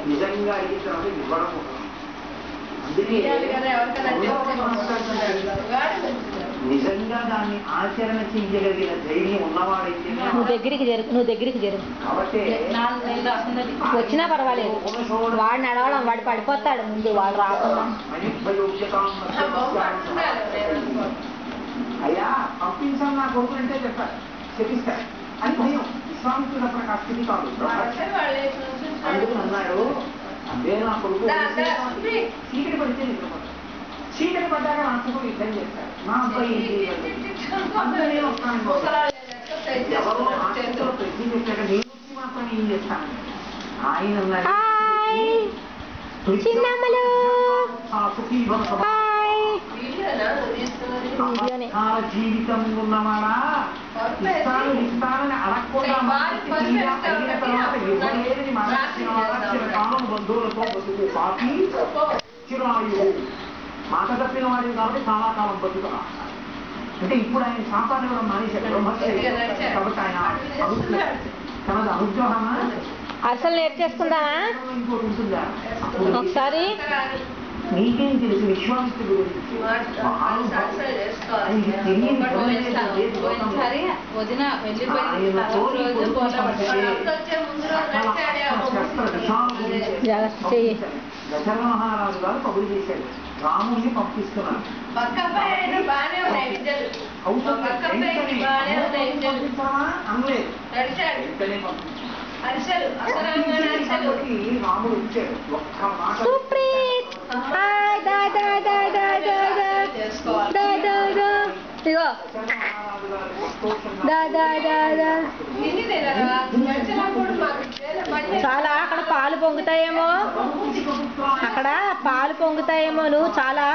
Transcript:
నిజంగా అడిగిన తర్వాత ఇవ్వడం. నిజంగా దాన్ని ఆచరణ చెయ్యగలిగిన ధైర్యం ఉన్నవాడైతే నువ్వు దగ్గరికి జరుగు కాబట్టి వచ్చినా పర్వాలేదు. వాడు నడవడం, వాడు పడిపోతాడు ముందు, వాడు రాకుండా. అయ్యా పంపించాలి నా కొడుకు అంటే చెప్పారు, చెప్పిస్తాడు అని భయం. విశ్వామిత్రుడు ఆ స్థితి కాదు. అందుకు అన్నాడు, అదే నా కొడుకు చీకటి పడితే నిద్రపోతాడు, చీకటి పడ్డాక నా కొడుకు యుద్ధం చేస్తాడు, నా అబ్బాయి అందరూ వస్తాను. ఎవరో ఆశతో ప్రతి చెప్పాక నేను వచ్చి మాత్రం ఏం చేస్తాను. ఆయన అన్నాడు, జీవితం ఉన్నవాడా ఇస్తానని అడగకుండా అయిన తర్వాత ఇవ్వలేదని మరణించిన వాడా చిరకాలం బంధువులతో బతుకు పాపి చిరాయు. మాట తప్పిన వాడివి కాబట్టి చాలా కాలం బతుకుతా. అంటే ఇప్పుడు ఆయన శాపాన్ని కూడా మానేశాడు కాబట్టి ఆయన తనది అనుగ్రహమా అసలు నేర్చేసుకుందామా ఇంకోటి ఉంటుందా? ఒకసారి. నీకేం తెలుసు విశ్వామిత్రుడు గురించి? దశరథ మహారాజు గారు కబురు చేశాడు, రాముడిని పంపిస్తున్నాను. అనలేదు, రాముడు వచ్చాడు. ఒక్క మాట చాలా అక్కడ పాలు పొంగుతాయేమో, నువ్వు చాలా